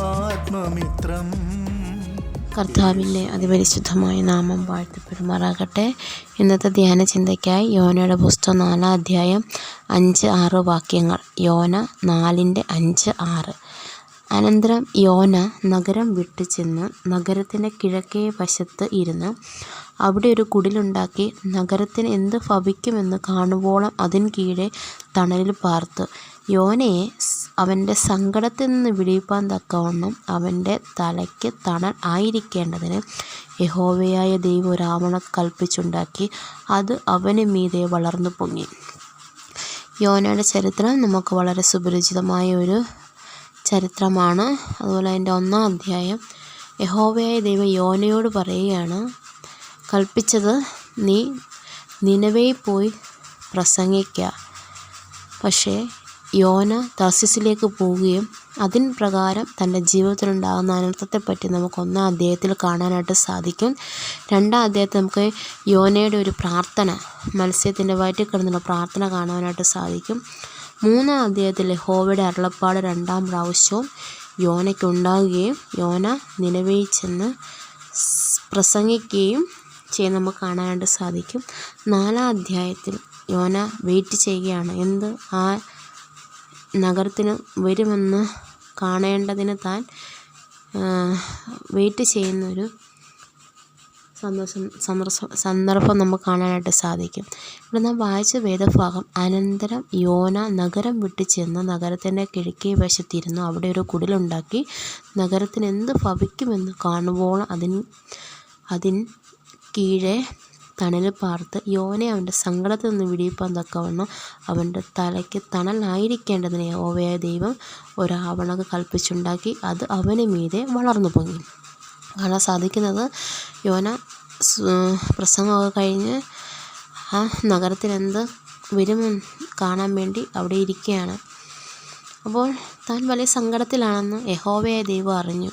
ആത്മമിത്രം. കർത്താവിൻ്റെ അതിപരിശുദ്ധമായ നാമം വാഴ്ത്തപ്പെടുമാറാകട്ടെ. ഇന്നത്തെ ധ്യാന ചിന്തയ്ക്കായി യോനയുടെ പുസ്തകം 4-ാം അധ്യായം 5-6 വാക്യങ്ങൾ. യോന 4:5-6. അനന്തരം യോന നഗരം വിട്ടു ചെന്ന് നഗരത്തിൻ്റെ കിഴക്കേ വശത്ത് ഇരുന്ന് അവിടെ ഒരു കുടിലുണ്ടാക്കി നഗരത്തിന് എന്ത് ഭവിക്കുമെന്ന് കാണുവോളം അതിന് കീഴെ തണലിൽ പാർത്തു. യോനയെ അവൻ്റെ സങ്കടത്തിൽ നിന്ന് വിടിയിപ്പാൻ തക്കവണ്ണം അവൻ്റെ തലയ്ക്ക് തണൽ ആയിരിക്കേണ്ടതിന് യഹോവയായ ദൈവം ഒരു ആവണ കൽപ്പിച്ചുണ്ടാക്കി. അത് അവന് മീതെ വളർന്നു പൊങ്ങി. യോനയുടെ ചരിത്രം നമുക്ക് വളരെ സുപരിചിതമായ ഒരു ചരിത്രമാണ്. അതുപോലെ അതിൻ്റെ 1-ാം അധ്യായം യഹോവയായ ദൈവം യോനയോട് പറയുകയാണ്, കൽപ്പിച്ചത് നീ നിനവയിൽ പോയി പ്രസംഗിക്കുക. പക്ഷേ യോന തർശീസിലേക്ക് പോവുകയും അതിന് പ്രകാരം തൻ്റെ ജീവിതത്തിലുണ്ടാകുന്ന അനർത്ഥത്തെപ്പറ്റി നമുക്ക് 1-ാം അധ്യായത്തിൽ കാണാനായിട്ട് സാധിക്കും. 2-ാം അധ്യായത്തിൽ നമുക്ക് യോനയുടെ ഒരു പ്രാർത്ഥന, മത്സ്യത്തിൻ്റെ വയറ്റിൽ കിടന്നുള്ള പ്രാർത്ഥന കാണാനായിട്ട് സാധിക്കും. 3-ാം അധ്യായത്തിൽ യഹോവയുടെ അരുളപ്പാട് 2-ാം പ്രാവശ്യവും യോനയ്ക്കുണ്ടാകുകയും യോന നിനവയിൽ ചെന്ന് പ്രസംഗിക്കുകയും ചെയ്യുന്ന നമുക്ക് കാണാനായിട്ട് സാധിക്കും. 4-ാം അധ്യായത്തിൽ യോന വെയിറ്റ് ചെയ്യുകയാണ്. ആ നഗരത്തിന് വരുമെന്ന് കാണേണ്ടതിന് താൻ വെയിറ്റ് ചെയ്യുന്നൊരു സന്ദർഭം നമുക്ക് കാണാനായിട്ട് സാധിക്കും. ഇവിടെ നാം വായിച്ച വേദഭാഗം, അനന്തരം യോന നഗരം വിട്ടു ചെന്ന് നഗരത്തിൻ്റെ കിഴക്കേ വശത്തിരുന്നു അവിടെ ഒരു കുടിലുണ്ടാക്കി നഗരത്തിന് എന്ത് ഭവിക്കുമെന്ന് കാണുവോളം അതിന് കീഴെ തണലിൽ പാർത്ത്. യോനെ അവൻ്റെ സങ്കടത്തിൽ നിന്ന് വിടിയിപ്പാൻ തക്കവണ്ണം അവൻ്റെ തലയ്ക്ക് തണലായിരിക്കേണ്ടതിന് യഹോവയായ ദൈവം ഒരാവണ കൽപ്പിച്ചുണ്ടാക്കി. അത് അവന് മീതെ വളർന്നു പൊങ്ങി. കാണാൻ സാധിക്കുന്നത് യോന പ്രസംഗമൊക്കെ കഴിഞ്ഞ് ആ നഗരത്തിനെന്ത് വരുമെന്ന് കാണാൻ വേണ്ടി അവിടെ ഇരിക്കുകയാണ്. അപ്പോൾ താൻ വലിയ സങ്കടത്തിലാണെന്ന് യഹോവയായ ദൈവം അറിഞ്ഞു.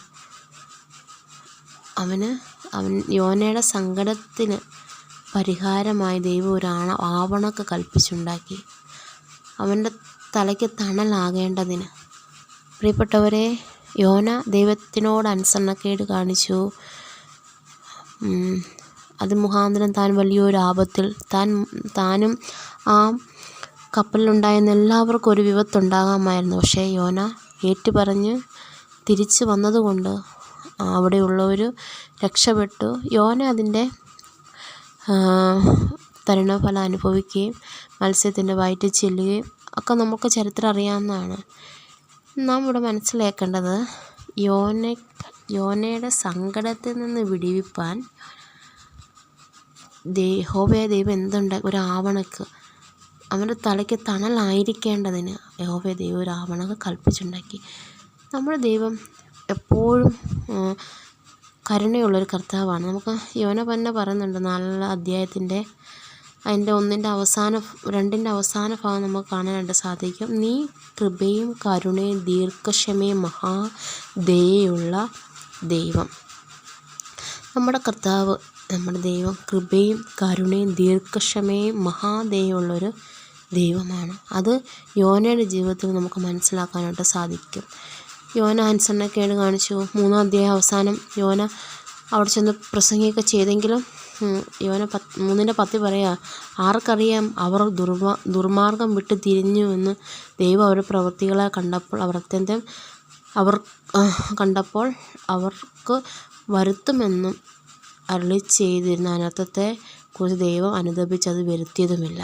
അവൻ യോനയുടെ സങ്കടത്തിന് പരിഹാരമായി ദൈവം ഒരു ആവണക്ക് കൽപ്പിച്ചുണ്ടാക്കി, അവൻ്റെ തലയ്ക്ക് തണലാകേണ്ടതിന്. പ്രിയപ്പെട്ടവരെ, യോന ദൈവത്തിനോട് അനുസരണക്കേട് കാണിച്ചു. അത് മുഖാന്തരം താൻ വലിയൊരു ആപത്തിൽ താനും ആ കപ്പലിലുണ്ടായിരുന്ന എല്ലാവർക്കും ഒരു വിപത്തുണ്ടാകാമായിരുന്നു. പക്ഷേ യോന ഏറ്റുപറഞ്ഞ് തിരിച്ചു വന്നതുകൊണ്ട് അവിടെയുള്ളവർ രക്ഷപ്പെട്ടു. യോന അതിൻ്റെ തരുണഫലം അനുഭവിക്കുകയും മത്സ്യത്തിൻ്റെ വയറ്റിൽ ചെല്ലുകയും ഒക്കെ നമുക്ക് ചരിത്രം അറിയാവുന്നതാണ്. നാം ഇവിടെ മനസ്സിലാക്കേണ്ടത്, യോനയുടെ സങ്കടത്തിൽ നിന്ന് വിടിവിപ്പാൻ യഹോവയായ ദൈവം ഒരു ആവണക്ക്, അവൻ്റെ തലയ്ക്ക് തണലായിരിക്കേണ്ടതിന് യഹോവയായ ദൈവം ഒരു ആവണക്ക് കൽപ്പിച്ചുണ്ടാക്കി. നമ്മുടെ ദൈവം എപ്പോഴും കരുണയുള്ളൊരു കർത്താവാണ്. നമുക്ക് യോന തന്നെ പറയുന്നുണ്ട് 4-ാം അധ്യായത്തിൻ്റെ അതിൻ്റെ 2-ന്റെ അവസാന ഭാഗം നമുക്ക് കാണാനായിട്ട് സാധിക്കും. നീ കൃപയും കരുണയും ദീർഘക്ഷമയും മഹാദയയുള്ള ദൈവം. നമ്മുടെ കർത്താവ്, നമ്മുടെ ദൈവം കൃപയും കരുണയും ദീർഘക്ഷമയും മഹാദയുള്ളൊരു ദൈവമാണ്. അത് യോനയുടെ ജീവിതത്തിൽ നമുക്ക് മനസ്സിലാക്കാനായിട്ട് സാധിക്കും. യോന അനുസരണക്കേട് കാണിച്ചു. 3-ാം അധ്യായം അവസാനം യോന അവിടെ ചെന്ന് പ്രസംഗിയൊക്കെ ചെയ്തെങ്കിലും യോന 3:10 പറയാ, ആർക്കറിയാം അവർ ദുർമാർഗം വിട്ട് തിരിഞ്ഞുവെന്ന്. ദൈവം അവരുടെ പ്രവൃത്തികളെ കണ്ടപ്പോൾ അവർക്ക് വരുത്തുമെന്നും അരുളി ചെയ്തിരുന്ന അനർത്ഥത്തെ കുറിച്ച് ദൈവം അനുതപിച്ചത് വരുത്തിയതുമില്ല.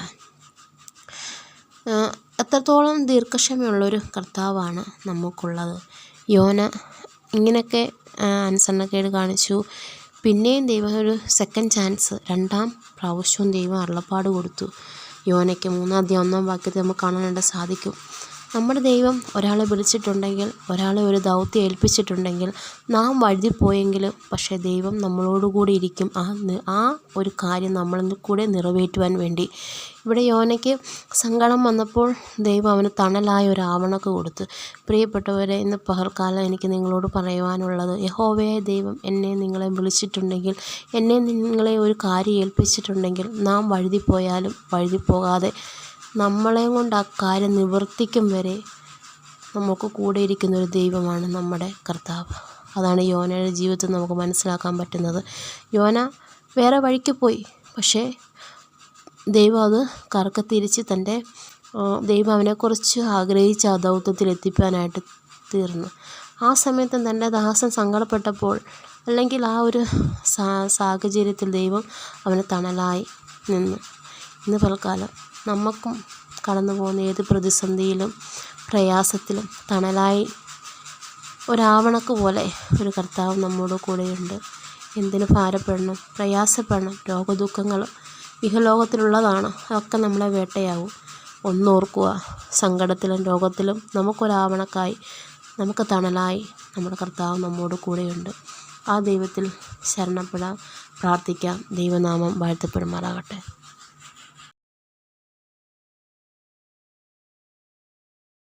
എത്രത്തോളം ദീർഘക്ഷമയുള്ളൊരു കർത്താവാണ് നമുക്കുള്ളത്. യോന ഇങ്ങനെയൊക്കെ അനുസരണക്കേട് കാണിച്ചു. പിന്നെയും ദൈവം ഒരു സെക്കൻഡ് ചാൻസ്, 2-ാം പ്രാവശ്യവും ദൈവം അരുളപ്പാട് കൊടുത്തു യോനയ്ക്ക്. 3-ാം അധ്യായം 1-ാം വാക്യത്തിൽ നമുക്ക് കാണാനായിട്ട് സാധിക്കും. നമ്മുടെ ദൈവം ഒരാളെ വിളിച്ചിട്ടുണ്ടെങ്കിൽ, ഒരാളെ ഒരു ദൗത്യം ഏൽപ്പിച്ചിട്ടുണ്ടെങ്കിൽ, നാം വഴുതിപ്പോയെങ്കിലും പക്ഷേ ദൈവം നമ്മളോടുകൂടി ഇരിക്കും ആ ഒരു കാര്യം നമ്മളിൽ കൂടെ നിറവേറ്റുവാൻ വേണ്ടി. ഇവിടെ യോനയ്ക്ക് സങ്കടം വന്നപ്പോൾ ദൈവം അവന് തണലായ ഒരു ആവണക്ക് കൊടുത്തു. പ്രിയപ്പെട്ടവരെ, ഇന്ന് പകൽക്കാലം എനിക്ക് നിങ്ങളോട് പറയുവാനുള്ളത്, യഹോവയായ ദൈവം നിങ്ങളെ വിളിച്ചിട്ടുണ്ടെങ്കിൽ, നിങ്ങളെ ഒരു കാര്യം ഏൽപ്പിച്ചിട്ടുണ്ടെങ്കിൽ, നാം വഴുതിപ്പോയാലും വഴുതിപ്പോകാതെ നമ്മളെ കൊണ്ട് ആ കാര്യം നിവർത്തിക്കും വരെ നമുക്ക് കൂടെ ഇരിക്കുന്ന ഒരു ദൈവമാണ് നമ്മുടെ കർത്താവ്. അതാണ് യോനയുടെ ജീവിതത്തിൽ നമുക്ക് മനസ്സിലാക്കാൻ പറ്റുന്നത്. യോന വേറെ വഴിക്ക് പോയി, പക്ഷേ ദൈവം അത് കറക്കെ തിരിച്ച് ദൈവം അവനെക്കുറിച്ച് ആഗ്രഹിച്ച ആ ദൗത്യത്തിൽ എത്തിക്കാനായിട്ട് തീർന്നു. ആ സമയത്ത് തൻ്റെ ദാസൻ സങ്കടപ്പെട്ടപ്പോൾ, അല്ലെങ്കിൽ ആ ഒരു സാഹചര്യത്തിൽ ദൈവം അവന് തണലായി നിന്നു. ഇന്ന് പൽക്കാലം നമുക്കും കടന്നു പോകുന്ന ഏത് പ്രതിസന്ധിയിലും പ്രയാസത്തിലും തണലായി ഒരാവണക്ക് പോലെ ഒരു കർത്താവ് നമ്മോട് കൂടെയുണ്ട്. എന്തിനു ഭാരപ്പെടണം, പ്രയാസപ്പെടണം? രോഗദുഃഖങ്ങൾ ഇഹലോകത്തിലുള്ളതാണ്, അതൊക്കെ നമ്മളെ വേട്ടയാവും. ഒന്നോർക്കുക, സങ്കടത്തിലും രോഗത്തിലും നമുക്കൊരാവണക്കായി, നമുക്ക് തണലായി നമ്മുടെ കർത്താവ് നമ്മോട് കൂടെയുണ്ട്. ആ ദൈവത്തിൽ ശരണപ്പെടാം, പ്രാർത്ഥിക്കാം. ദൈവനാമം വാഴ്ത്തപ്പെടുമാറാകട്ടെ.